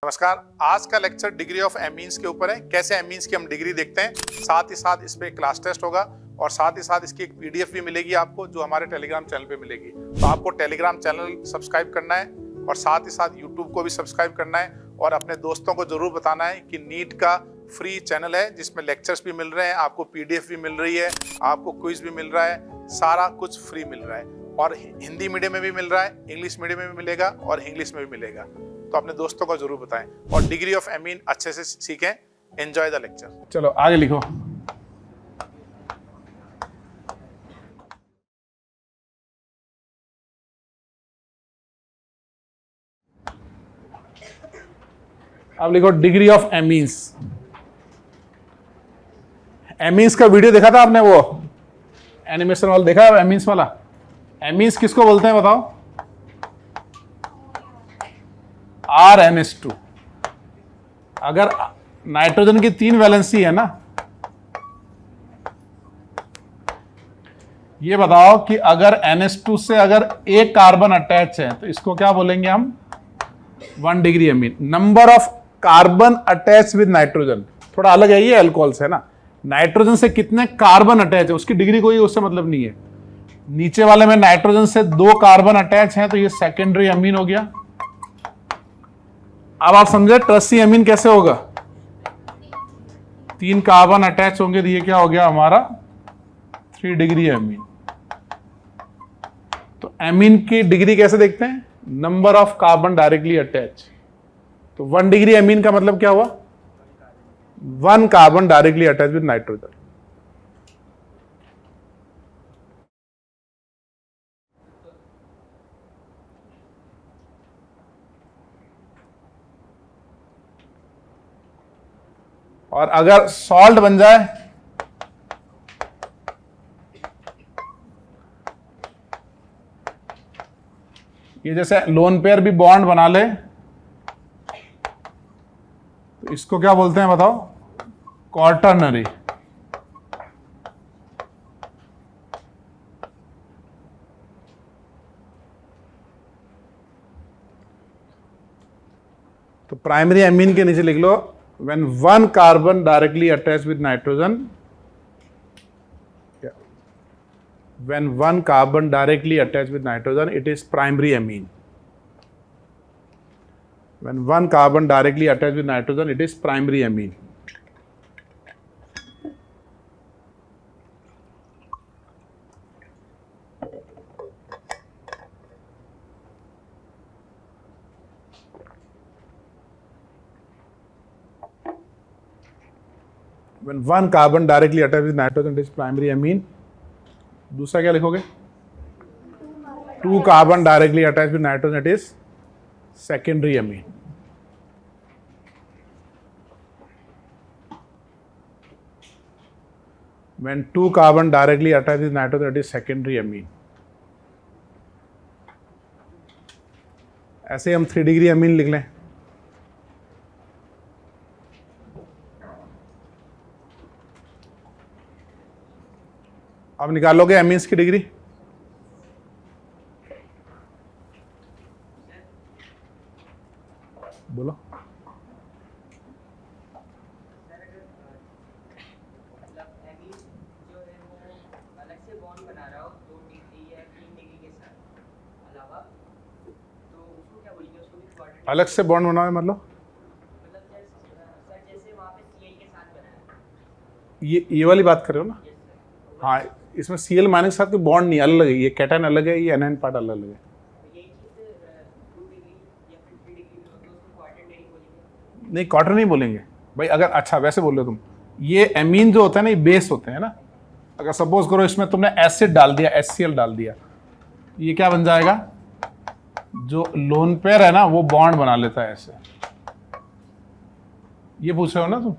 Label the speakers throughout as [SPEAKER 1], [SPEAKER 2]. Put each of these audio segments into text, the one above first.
[SPEAKER 1] नमस्कार। आज का लेक्चर डिग्री ऑफ एमीन्स के ऊपर है। कैसे एमीन्स की हम डिग्री देखते हैं, साथ ही साथ इस पे क्लास टेस्ट होगा और साथ ही साथ इसकी एक पीडीएफ भी मिलेगी आपको, जो हमारे टेलीग्राम चैनल पे मिलेगी। तो आपको टेलीग्राम चैनल सब्सक्राइब करना है और साथ ही साथ यूट्यूब को भी सब्सक्राइब करना है और अपने दोस्तों को जरूर बताना है कि नीट का फ्री चैनल है जिसमें लेक्चर्स भी मिल रहे हैं, आपको पीडीएफ भी मिल रही है, आपको क्विज भी मिल रहा है, सारा कुछ फ्री मिल रहा है और हिंदी मीडियम में भी मिल रहा है, इंग्लिश मीडियम में भी मिलेगा और इंग्लिश में भी मिलेगा। तो अपने दोस्तों को जरूर बताएं और डिग्री ऑफ एमीन अच्छे से सीखें। Enjoy the lecture.
[SPEAKER 2] चलो आगे लिखो। अब लिखो डिग्री ऑफ एमीन्स। एमीन्स का वीडियो देखा था आपने, वो एनिमेशन वाला देखा है एमीन्स वाला? एमीन्स किसको बोलते हैं बताओ? RnH2। अगर नाइट्रोजन की 3 वैलेंसी है ना, ये बताओ कि अगर NH2 से अगर एक कार्बन अटैच है तो इसको क्या बोलेंगे हम? 1 degree amine. Number of carbon attach with nitrogen थोड़ा अलग है, ये अल्कोहल से है ना। नाइट्रोजन से कितने कार्बन अटैच है उसकी डिग्री कोई उससे मतलब नहीं है। नीचे वाले में नाइट्रोजन से 2 कार्बन अटैच हैं तो ये सेकेंडरी एमीन हो गया। अब आप समझे ट्रस्सी एमीन कैसे होगा? 3 कार्बन अटैच होंगे तो ये क्या हो गया हमारा? 3 डिग्री एमीन। तो एमीन की डिग्री कैसे देखते हैं? Number of carbon directly attach. तो 1 डिग्री एमीन का मतलब क्या हुआ? 1 carbon directly attach with nitrogen. और अगर सॉल्ट बन जाए ये, जैसे लोन पेयर भी बॉन्ड बना ले तो इसको क्या बोलते हैं बताओ? क्वार्टरनरी। तो प्राइमरी एमीन के नीचे लिख लो, when 1 carbon directly attached with nitrogen, when 1 carbon directly attached with nitrogen, it is primary amine. When 1 carbon directly attached with nitrogen, it is primary amine. When 1 carbon directly attached with nitrogen, it is primary amine. दूसरा क्या लिखोगे? 2 carbon directly attached with nitrogen, it is secondary amine. When 2 carbon directly attached with nitrogen, it is secondary amine. ऐसे हम 3 degree amine लिख लें। अब निकालोगे amines की डिग्री। बोलो। अलग से बॉन्ड बनाओ मतलब ये वाली बात कर रहे हो ना? हाँ, इसमें Cl माइनस के साथ कोई बॉन्ड नहीं, अलग है। ये कैटायन अलग है, ये एनायन पार्ट अलग है। नहीं, क्वार्टर नहीं बोलेंगे भाई। अगर अच्छा वैसे बोल रहे हो तुम, ये एमीन जो होता है ना, ये बेस होते हैं ना। अगर सपोज करो इसमें तुमने एसिड डाल दिया, HCl डाल दिया, ये क्या बन जाएगा? जो लोन पेयर है ना वो बॉन्ड बना लेता है ऐसे। ये पूछ रहे हो ना तुम?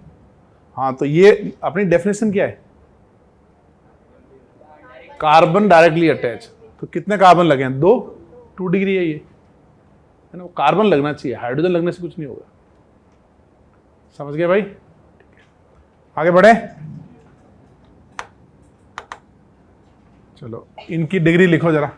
[SPEAKER 2] हाँ, तो ये अपनी डेफिनेशन क्या है? Carbon directly attach. तो कितने कार्बन लगे हैं? 2 डिग्री है ये, है ना। वो कार्बन लगना चाहिए, हाइड्रोजन लगने से कुछ नहीं होगा। समझ गए भाई? आगे बढ़े। चलो इनकी डिग्री लिखो जरा।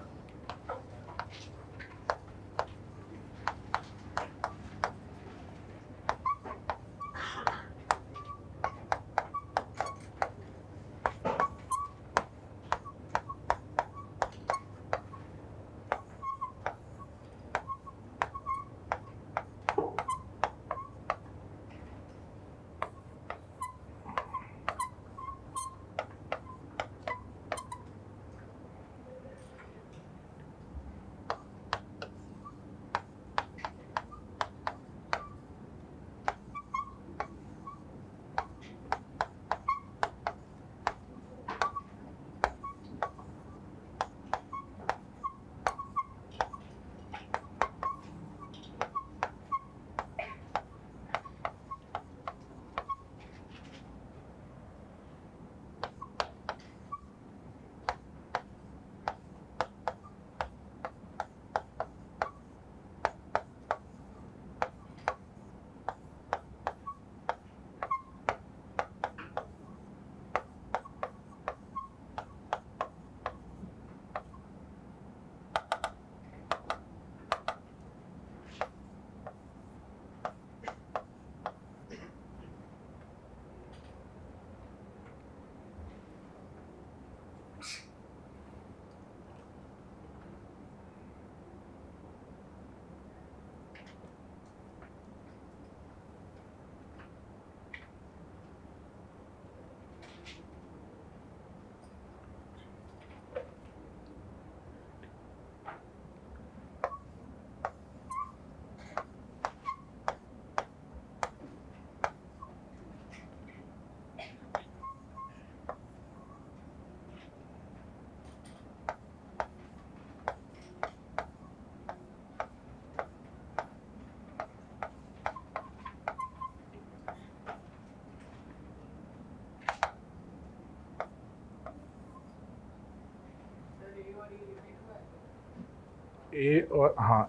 [SPEAKER 2] ए और हाँ,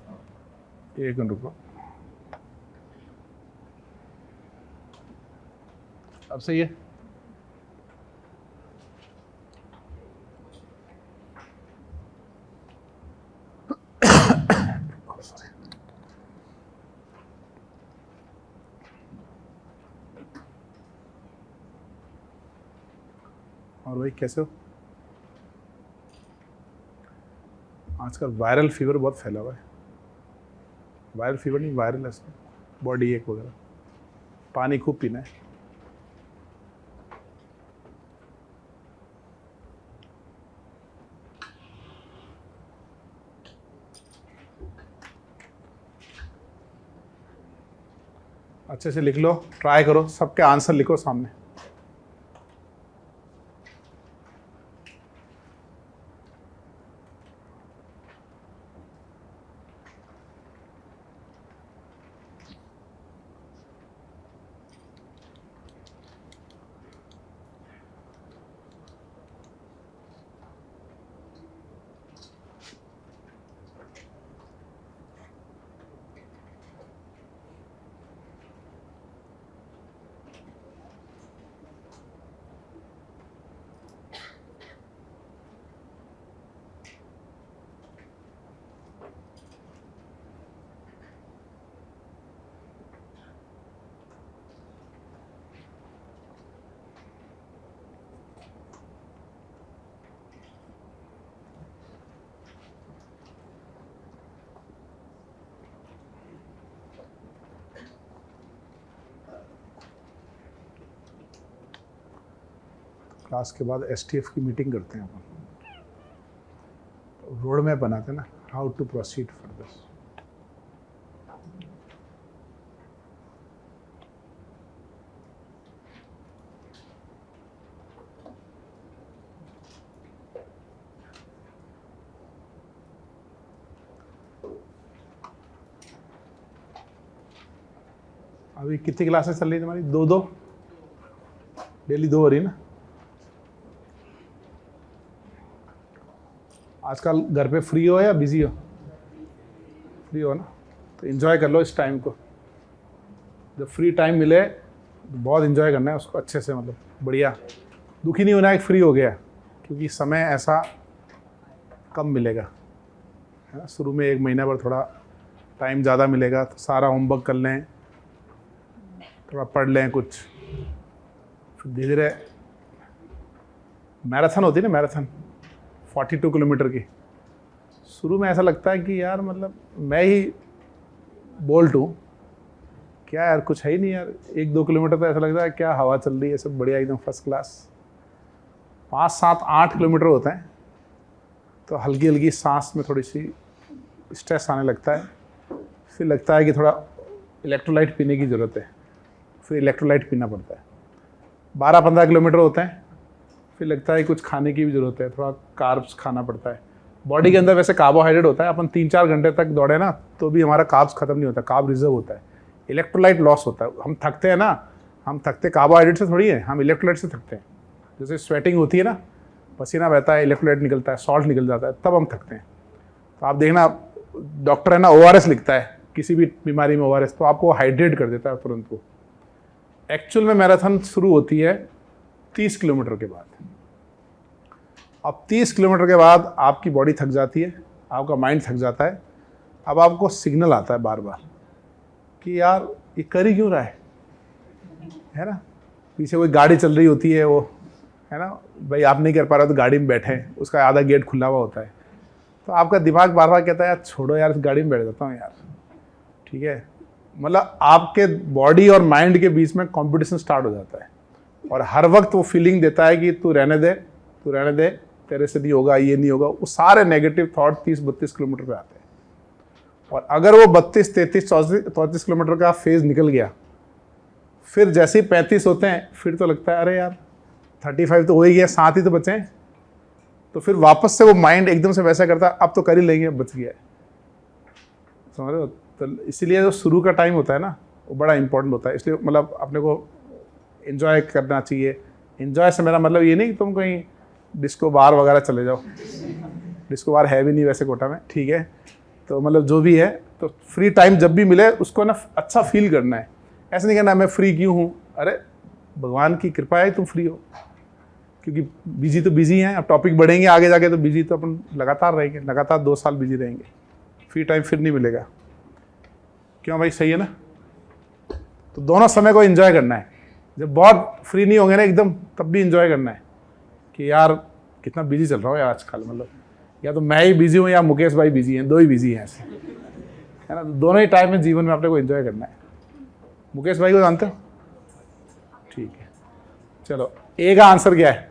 [SPEAKER 2] एक मिनट रुको, अब सही है। और भाई कैसे हो? आजकल वायरल फीवर बहुत फैला हुआ है। वायरल फीवर नहीं, वायरल ऐसे बॉडी एक वगैरह। पानी खूब पीना है। अच्छे से लिख लो, ट्राई करो, सबके आंसर लिखो सामने। क्लास के बाद एसटीएफ की मीटिंग करते हैं अपन, रोड मैप बनाते हैं ना, हाउ टू प्रोसीड फर्दर। अभी कितनी क्लासेस चल रही है तुम्हारी? दो डेली 2 हो रही है ना? आजकल घर पे फ्री हो या बिजी हो? फ्री हो ना, तो एंजॉय कर लो इस टाइम को। जब फ्री टाइम मिले तो बहुत एंजॉय करना है उसको अच्छे से, मतलब बढ़िया। दुखी नहीं होना है कि फ्री हो गया, क्योंकि समय ऐसा कम मिलेगा, है ना। शुरू में 1 महीना पर थोड़ा टाइम ज़्यादा मिलेगा, तो सारा होमवर्क कर लें, थोड़ा पढ़ लें कुछ, फिर धीरे धीरे मैराथन होती है ना, मैराथन 42 किलोमीटर की। शुरू में ऐसा लगता है कि यार मतलब मैं ही बोल्ट हूँ क्या यार, कुछ है ही नहीं यार। 1-2 किलोमीटर तो ऐसा लगता है क्या हवा चल रही है, सब बढ़िया एकदम फर्स्ट क्लास। 5, 7, 8 किलोमीटर होता है तो हल्की हल्की सांस में थोड़ी सी स्ट्रेस आने लगता है, फिर लगता है कि थोड़ा इलेक्ट्रोलाइट पीने की ज़रूरत है, फिर इलेक्ट्रोलाइट पीना पड़ता है। 12-15 किलोमीटर होते हैं, फिर लगता है कुछ खाने की भी ज़रूरत है, थोड़ा कार्ब्स खाना पड़ता है। बॉडी के अंदर वैसे कार्बोहाइड्रेट होता है, अपन 3-4 घंटे तक दौड़े ना तो भी हमारा कार्ब्स खत्म नहीं होता, कार्ब रिजर्व होता है, इलेक्ट्रोलाइट लॉस होता है। हम थकते हैं ना, हम थकते कार्बोहाइड्रेट से थोड़ी है, हम इलेक्ट्रोलाइट से थकते हैं। जैसे स्वेटिंग होती है ना, पसीना बहता है, इलेक्ट्रोलाइट निकलता है, सॉल्ट निकल जाता है, तब हम थकते हैं। तो आप देखना डॉक्टर है ना ORS लिखता है किसी भी बीमारी में ORS, तो आपको हाइड्रेट कर देता है तुरंत को। एक्चुअल में मैराथन शुरू होती है 30 किलोमीटर के बाद। अब 30 किलोमीटर के बाद आपकी बॉडी थक जाती है, आपका माइंड थक जाता है। अब आपको सिग्नल आता है बार बार कि यार ये कर ही क्यों रहा है ना। पीछे कोई गाड़ी चल रही होती है, वो है ना, भाई आप नहीं कर पा रहे हो तो गाड़ी में बैठे, उसका आधा गेट खुला हुआ होता है, तो आपका दिमाग बार बार कहता है यार छोड़ो यार, इस गाड़ी में बैठ जाता हूँ यार, ठीक है। मतलब आपके बॉडी और माइंड के बीच में कंपटीशन स्टार्ट हो जाता है, और हर वक्त वो फीलिंग देता है कि तू रहने दे, तू रहने दे, तेरे से नहीं होगा, ये नहीं होगा। वो सारे नेगेटिव थॉट 30-32 किलोमीटर पे आते हैं, और अगर वो 32, 33, 34 किलोमीटर का फेज निकल गया, फिर जैसे ही 35 होते हैं, फिर तो लगता है अरे यार 35 तो हो ही गया, 7 ही तो बचे हैं। तो फिर वापस से वो माइंड एकदम से वैसा करता है अब तो कर ही लेंगे, बच गया है, समझ रहे हो। तो इसीलिए जो शुरू का टाइम होता है ना, वो बड़ा इंपॉर्टेंट होता है। इसलिए मतलब अपने को एंजॉय करना चाहिए। एंजॉय से मेरा मतलब ये नहीं कि तुम कहीं डिस्को बार वगैरह चले जाओ, डिस्को बार है भी नहीं वैसे कोटा में, ठीक है। तो मतलब जो भी है, तो फ्री टाइम जब भी मिले उसको ना अच्छा फील करना है। ऐसा नहीं कहना मैं फ्री क्यों हूँ, अरे भगवान की कृपा है तुम फ्री हो, क्योंकि बिजी तो बिजी हैं। अब टॉपिक बढ़ेंगे आगे जाके तो बिजी तो अपन लगातार रहेंगे, लगातार 2 साल बिजी रहेंगे, फ्री टाइम फिर नहीं मिलेगा। क्यों भाई, सही है ना। तो दोनों समय को एंजॉय करना है। जब बहुत फ्री नहीं होंगे ना एकदम, तब भी एंजॉय करना है कि यार कितना बिजी चल रहा हो यार आजकल, मतलब या तो मैं ही बिजी हूँ या मुकेश भाई बिजी हैं, 2 ही बिजी हैं ऐसे, है ना। दोनों ही टाइम में जीवन में अपने को एंजॉय करना है। मुकेश भाई को जानते हो, ठीक है। चलो, ए का आंसर क्या है?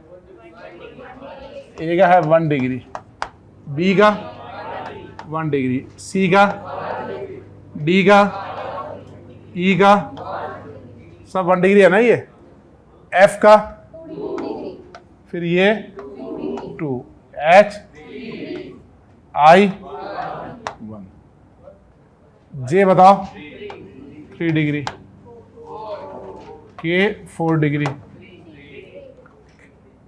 [SPEAKER 2] ए का है 1 डिग्री, बी का 1 डिग्री, सी का, डी का, ई का, सब 1 डिग्री है ना ये। एफ का, फिर ये 2, एच, आई 1, जे बताओ 3 डिग्री, के 4 डिग्री,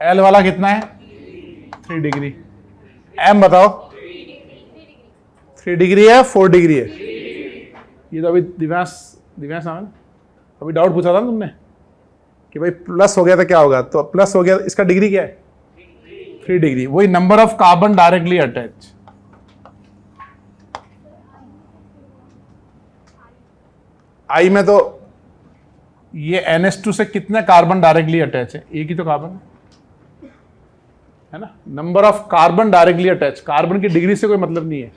[SPEAKER 2] एल वाला कितना है 3 डिग्री, एम बताओ 3 डिग्री है 4 डिग्री है। ये तो अभी दिव्यांश नाम है ना, अभी डाउट पूछा था ना तुमने कि भाई प्लस हो गया था क्या होगा, तो प्लस हो गया, इसका डिग्री क्या है 3 डिग्री। वही number of carbon directly attach. आई में तो ये NH2 से कितने कार्बन डायरेक्टली अटैच है, एक ही तो कार्बन है ना। Number of carbon directly attach, carbon की डिग्री से कोई मतलब नहीं है।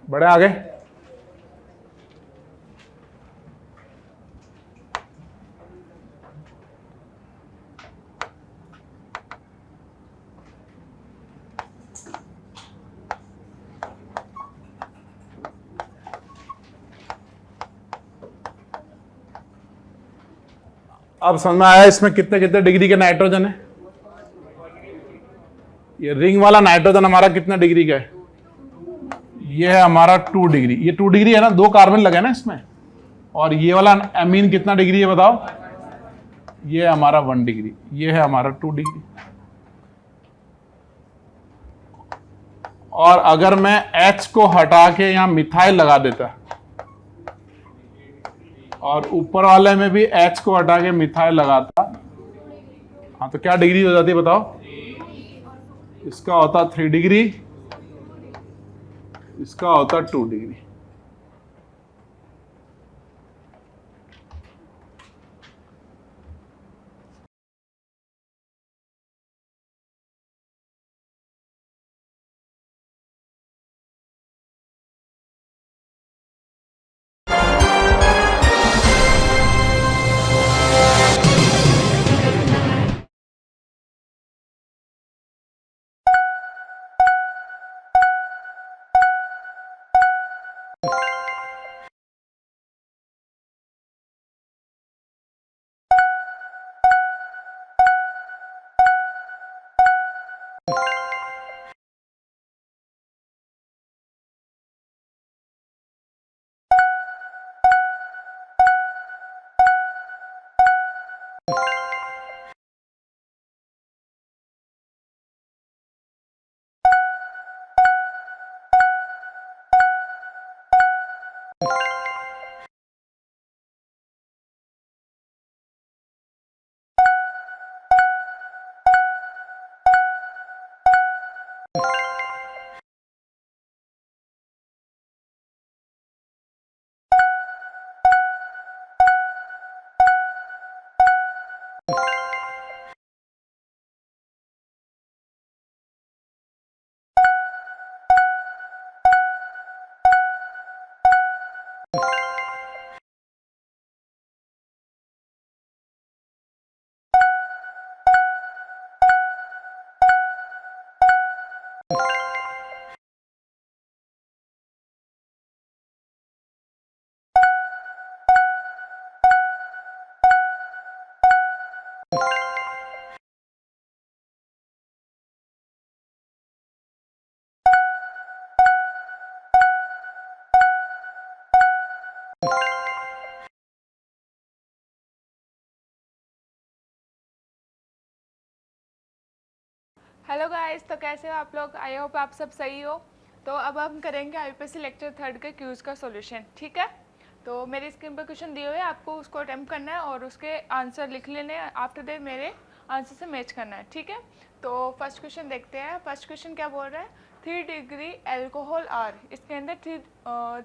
[SPEAKER 2] बड़े आगे, अब समझ में आया इसमें कितने कितने डिग्री के नाइट्रोजन है। ये रिंग वाला नाइट्रोजन हमारा कितना डिग्री का है, ये है हमारा 2 डिग्री। ये 2 डिग्री है ना, 2 कार्बन लगे ना इसमें। और ये वाला एमीन कितना डिग्री है बताओ, ये है हमारा 1 डिग्री, ये है हमारा 2 डिग्री। और अगर मैं H को हटा के यहां मिथाइल लगा देता और ऊपर वाले में भी H को हटा के मिथाइल लगाता, हाँ तो क्या डिग्री हो जाती है बताओ? इसका होता 3 डिग्री, इसका होता 2 डिग्री।
[SPEAKER 3] हेलो गाइस, तो कैसे हो आप लोग? आई होप आप सब सही हो। तो अब हम करेंगे आईपीएससी लेक्चर 3 के क्यूज का सॉल्यूशन, ठीक है। तो मेरी स्क्रीन पर क्वेश्चन दिए हुए हैं, आपको उसको अटेम्प्ट करना है और उसके आंसर लिख लेने हैं। आफ्टर दैट मेरे आंसर से मैच करना है, ठीक है। तो फर्स्ट क्वेश्चन देखते हैं। फर्स्ट क्वेश्चन क्या बोल रहा है? 3 डिग्री एल्कोहल आर, इसके अंदर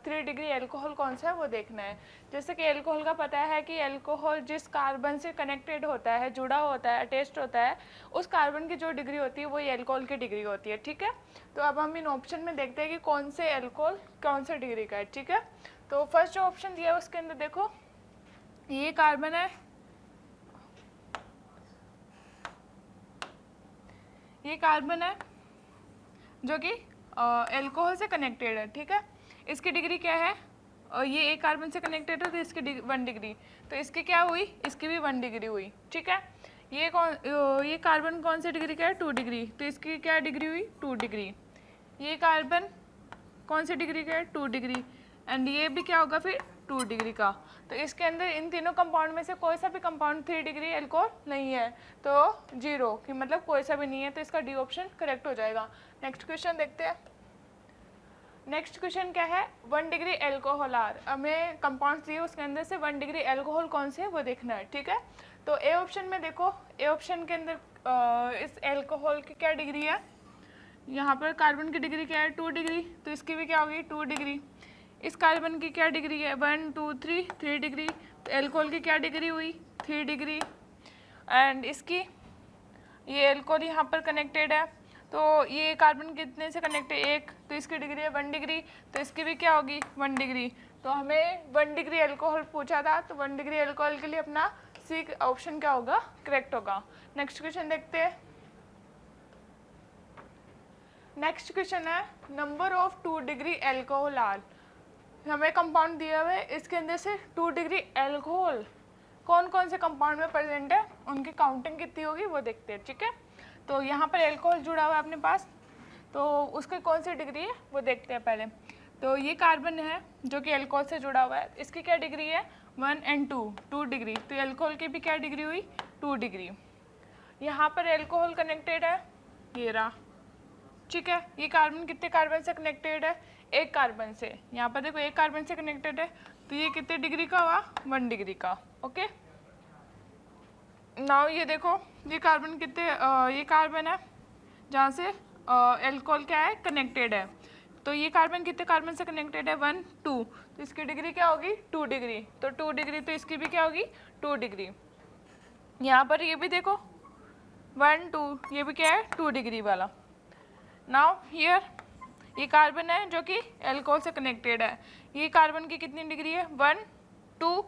[SPEAKER 3] 3 डिग्री एल्कोहल कौन सा है वो देखना है। जैसे कि एल्कोहल का पता है कि एल्कोहल जिस कार्बन से कनेक्टेड होता है, जुड़ा होता है, अटैच्ड होता है, उस कार्बन की जो डिग्री होती है वो एल्कोहल की डिग्री होती है, ठीक है। तो अब हम इन ऑप्शन में देखते हैं कि कौन से एल्कोहल कौन से डिग्री का है, ठीक है। तो फर्स्ट जो ऑप्शन दिया है उसके अंदर देखो, ये कार्बन है, ये कार्बन है जो कि एल्कोहल से कनेक्टेड है, ठीक है। इसकी डिग्री क्या है? ये एक कार्बन से कनेक्टेड है तो इसकी 1 डिग्री, तो इसकी क्या हुई? इसकी भी 1 डिग्री हुई, ठीक है। ये कार्बन कौन सी डिग्री का है? 2 डिग्री, तो इसकी क्या डिग्री हुई? 2 डिग्री। ये कार्बन कौन सी डिग्री का है? 2 डिग्री। एंड ये भी क्या होगा फिर? 2 डिग्री का। तो इसके अंदर इन तीनों कंपाउंड में से कोई सा भी कंपाउंड 3 डिग्री एल्कोहल नहीं है, तो 0 कि मतलब कोई सा भी नहीं है, तो इसका डी ऑप्शन करेक्ट हो जाएगा। नेक्स्ट क्वेश्चन देखते हैं। नेक्स्ट क्वेश्चन क्या है? 1 डिग्री एल्कोहल आर, हमें कंपाउंड्स दिए उसके अंदर से 1 डिग्री एल्कोहल कौन से है वो देखना है, ठीक है। तो ए ऑप्शन में देखो, ए ऑप्शन के अंदर इस एल्कोहल की क्या डिग्री है? यहाँ पर कार्बन की डिग्री क्या है? 2 डिग्री, तो इसकी भी क्या होगी? 2 डिग्री। इस कार्बन की क्या डिग्री है? 1 2 3 डिग्री, तो एल्कोहल की क्या डिग्री हुई? 3 डिग्री। एंड इसकी, ये एल्कोहल यहाँ पर कनेक्टेड है, तो ये कार्बन कितने से कनेक्टेड? 1, तो इसकी डिग्री है 1 डिग्री, तो इसकी भी क्या होगी? 1 डिग्री। तो हमें 1 डिग्री एल्कोहल पूछा था, तो 1 डिग्री एल्कोहल के लिए अपना सी ऑप्शन क्या होगा? करेक्ट होगा। नेक्स्ट क्वेश्चन देखते हैं। नेक्स्ट क्वेश्चन है, number of 2 degree alcohol are, हमें कंपाउंड दिया हुआ है, इसके अंदर से 2 डिग्री एल्कोहल कौन कौन से कंपाउंड में प्रेजेंट है, उनकी काउंटिंग कितनी होगी वो देखते हैं, ठीक है। तो यहाँ पर एल्कोहल जुड़ा हुआ है अपने पास, तो उसकी कौन सी डिग्री है वो देखते हैं पहले। तो ये कार्बन है जो कि एल्कोहल से जुड़ा हुआ है, इसकी क्या डिग्री है? 1 और 2 डिग्री, तो एल्कोहल की भी क्या डिग्री हुई? 2 डिग्री। यहाँ पर एल्कोहल कनेक्टेड है, ये रहा, ठीक है। ये कार्बन कितने कार्बन से कनेक्टेड है? 1 कार्बन से। यहाँ पर देखो 1 कार्बन से कनेक्टेड है, तो ये कितने डिग्री का हुआ? 1 डिग्री का, ओके। नाउ ये देखो ये कार्बन कितने ये कार्बन है जहाँ से एल्कोहल क्या है कनेक्टेड है, तो ये कार्बन कितने कार्बन से कनेक्टेड है 1 2, तो इसकी डिग्री क्या होगी 2 डिग्री, तो 2 डिग्री तो इसकी भी क्या होगी 2 डिग्री। यहाँ पर ये भी देखो 1 2, ये भी क्या है 2 डिग्री वाला। नाउ हियर ये कार्बन है जो कि एल्कोहल से कनेक्टेड है, ये कार्बन की कितनी डिग्री है 1 2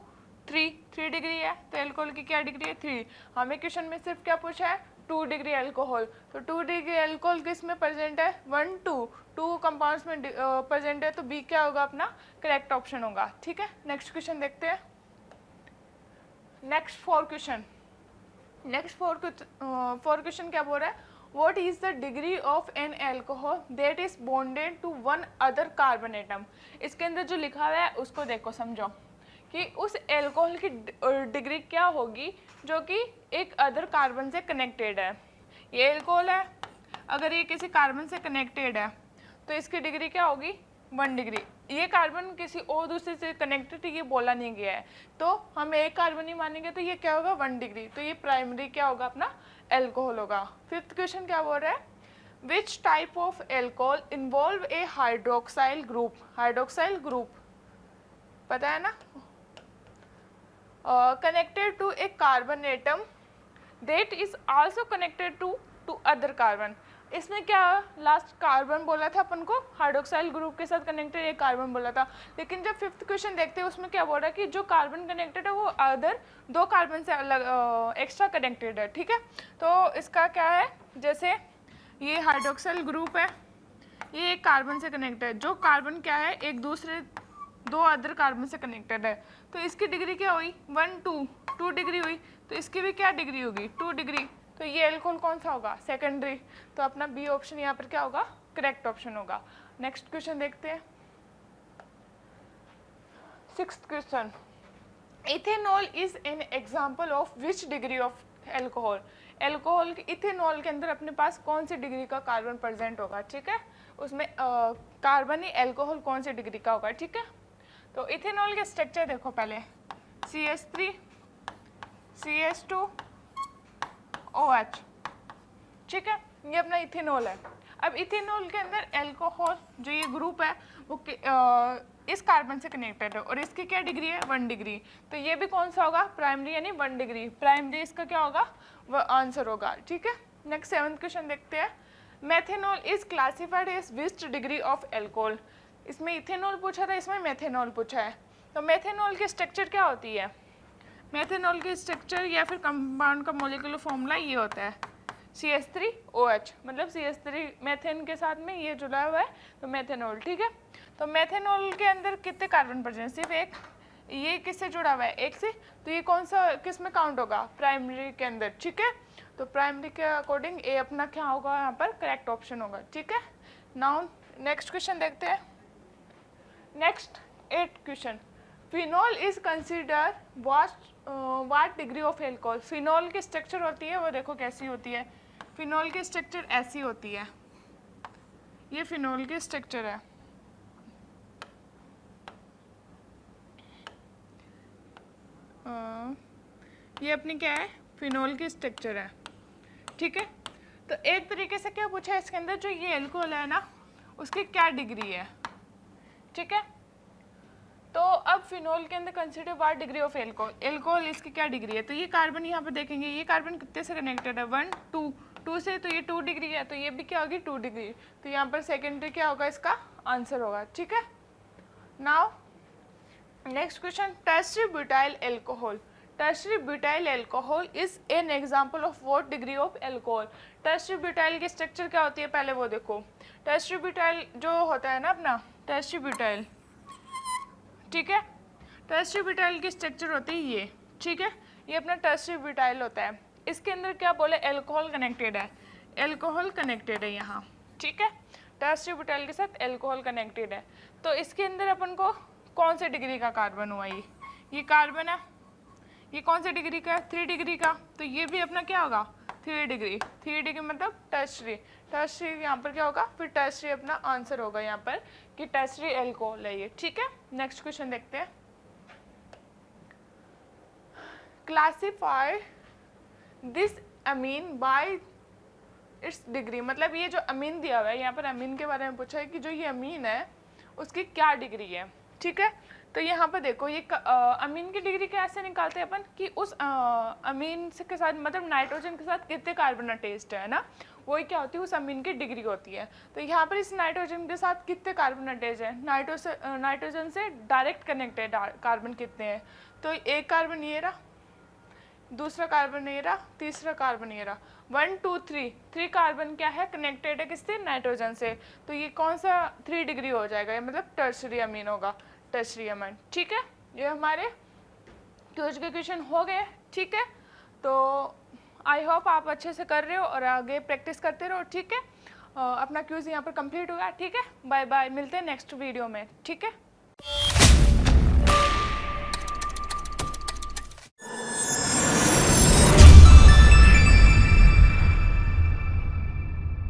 [SPEAKER 3] 3 डिग्री है, तो एल्कोहल की क्या डिग्री है 3। हमें क्वेश्चन में सिर्फ क्या पूछा है 2 डिग्री एल्कोहल, तो 2 डिग्री एल्कोहल किस में प्रेजेंट है 1 2 कंपाउंड्स में प्रेजेंट है, तो बी क्या होगा अपना करेक्ट ऑप्शन होगा। ठीक है, नेक्स्ट क्वेश्चन देखते हैं। नेक्स्ट फोर क्वेश्चन क्या बोल रहा है, what is the degree of an alcohol that is bonded to one other carbon atom। इसके अंदर जो लिखा हुआ है उसको देखो समझो कि उस एल्कोहल की डिग्री क्या होगी जो कि एक अदर कार्बन से कनेक्टेड है। ये एल्कोहल है, अगर ये किसी कार्बन से कनेक्टेड है तो इसकी डिग्री क्या होगी 1 डिग्री। ये कार्बन किसी और दूसरे से कनेक्टेड ये बोला नहीं गया है, तो हम एक कार्बन ही मानेंगे, तो ये क्या होगा 1 डिग्री, तो ये प्राइमरी क्या होगा अपना एल्कोहल होगा। फिफ्थ क्वेश्चन क्या बोल रहा है, which type of alcohol involve a hydroxyl group. Hydroxyl group पता है ना, connected to a carbon atom that is also connected to other carbon. इसमें क्या लास्ट कार्बन बोला था अपन को, हाइड्रोक्साइल ग्रुप के साथ कनेक्टेड एक कार्बन बोला था, लेकिन जब फिफ्थ क्वेश्चन देखते हैं उसमें क्या बोल रहा है कि जो कार्बन कनेक्टेड है वो अदर 2 कार्बन से अलग एक्स्ट्रा कनेक्टेड है। ठीक है, तो इसका क्या है, जैसे ये हाइड्रोक्साइल ग्रुप है, ये एक कार्बन से कनेक्टेड है, जो कार्बन क्या है एक दूसरे 2 अदर कार्बन से कनेक्टेड है, तो इसकी डिग्री क्या हुई 1 2 डिग्री हुई, तो इसकी भी क्या डिग्री होगी 2 डिग्री, तो ये एल्कोहल कौन सा होगा सेकेंडरी, तो अपना बी ऑप्शन यहाँ पर क्या होगा करेक्ट ऑप्शन होगा। नेक्स्ट क्वेश्चन देखते हैं। Sixth question, ethanol is an example of which degree of alcohol. Alcohol ethanol के अंदर अपने पास कौन सी डिग्री का कार्बन प्रेजेंट होगा। ठीक है, उसमें कार्बन ही एल्कोहल कौन सी डिग्री का होगा। ठीक है, तो इथेनॉल के स्ट्रक्चर देखो पहले, CH3 CH2 OH। ठीक है, ये अपना इथेनॉल है। अब इथेनॉल के अंदर एल्कोहल जो ये ग्रुप है वो इस कार्बन से कनेक्टेड है और इसकी क्या डिग्री है 1 डिग्री, तो ये भी कौन सा होगा प्राइमरी यानी 1 डिग्री, प्राइमरी इसका क्या होगा वो आंसर होगा। ठीक है, नेक्स्ट 7th क्वेश्चन देखते हैं। Methanol is classified as which degree of alcohol. इसमें इथेनॉल पूछा था, इसमें मेथेनॉल पूछा है, तो मेथेनॉल की स्ट्रक्चर क्या होती है। मेथेनॉल की स्ट्रक्चर या फिर कंपाउंड का मोलिकुलर फॉर्मूला ये होता है CH3OH, मतलब CH3 मेथेन के साथ में ये जुड़ा हुआ है तो मेथेनॉल। ठीक है, तो मेथेनॉल के अंदर कितने कार्बन प्रेजेंट, सिर्फ एक, ये किससे जुड़ा हुआ है एक से, तो ये कौन सा किस में काउंट होगा प्राइमरी के अंदर। ठीक है, तो प्राइमरी के अकॉर्डिंग ए अपना क्या होगा यहाँ पर करेक्ट ऑप्शन होगा। ठीक है, नाउ नेक्स्ट क्वेश्चन देखते हैं। Next 8th question, phenol is consider what degree of alcohol. Phenol की स्ट्रक्चर होती है वो देखो कैसी होती है, फिनॉल की स्ट्रक्चर ऐसी होती है, ये फिनॉल की स्ट्रक्चर है। ये अपनी क्या है फिनॉल की स्ट्रक्चर है। ठीक है, तो एक तरीके से क्या पूछा है इसके अंदर, जो ये एल्कोहल है ना उसकी क्या डिग्री है। ठीक है, तो अब फिनॉल के अंदर consider what degree of alcohol, alcohol इसकी क्या डिग्री है, तो ये कार्बन यहाँ पे देखेंगे, ये कार्बन कितने से कनेक्टेड है 1 2 से, तो ये 2 डिग्री है, तो ये भी क्या होगी 2 डिग्री, तो यहाँ पर सेकेंडरी क्या होगा इसका आंसर होगा। ठीक है, now next question, tertiary butyl alcohol. Tertiary butyl alcohol is an example of what degree of alcohol. Tertiary butyl की स्ट्रक्चर क्या होती है पहले वो देखो, टर्शियरी ब्यूटाइल जो होता है ना अपना टर्शियरी ब्यूटाइल। ठीक है, टर्शियरी ब्यूटाइल की स्ट्रक्चर होती है ये। ठीक है, ये अपना टर्शियरी ब्यूटाइल होता है, इसके अंदर क्या बोले एल्कोहल कनेक्टेड है, एल्कोहल कनेक्टेड है यहाँ। ठीक है, टर्शियरी ब्यूटाइल के साथ एल्कोहल कनेक्टेड है, तो इसके अंदर अपन को कौन से डिग्री का कार्बन हुआ, ये कार्बन है, ये कौन से डिग्री का है 3 डिग्री का, तो ये भी अपना क्या होगा 3 डिग्री। 3 डिग्री मतलब टर्शियरी, टर्शियरी यहाँ पर क्या होगा फिर टर्शियरी अपना आंसर होगा यहाँ पर कि टर्शियरी एल्कोहल है ये। ठीक है, नेक्स्ट क्वेश्चन देखते हैं। Classify this amine by its degree, मतलब ये जो अमीन दिया हुआ है यहाँ पर अमीन के बारे में पूछा है कि जो ये अमीन है उसकी क्या डिग्री है, ठीक है। तो यहाँ पर देखो ये अमीन की डिग्री कैसे निकालते हैं अपन कि उस अमीन से के साथ मतलब नाइट्रोजन के साथ कितने कार्बन अटैच्ड है ना, वही क्या होती है उस अमीन की डिग्री होती है। तो यहाँ पर इस नाइट्रोजन के साथ कितने कार्बन अटैच है, नाइट्रोजन से डायरेक्ट कनेक्टेड कार्बन कितने हैं, तो एक कार्बन ये रहा, दूसरा कार्बन ये रहा, तीसरा कार्बन ये रहा, 1 2 3 3 कार्बन क्या है कनेक्टेड है किससे, नाइट्रोजन से। तो ये कौन सा 3 डिग्री हो जाएगा, ये मतलब टर्शरी अमीन होगा, टर्शरी अमीन, ठीक है। ये हमारे क्यूज के क्वेश्चन हो गए, ठीक है। तो आई होप आप अच्छे से कर रहे हो और आगे प्रैक्टिस करते रहो, ठीक है। अपना क्यूज यहाँ पर कंप्लीट हुआ, ठीक है। बाय बाय, मिलते हैं नेक्स्ट वीडियो में, ठीक है।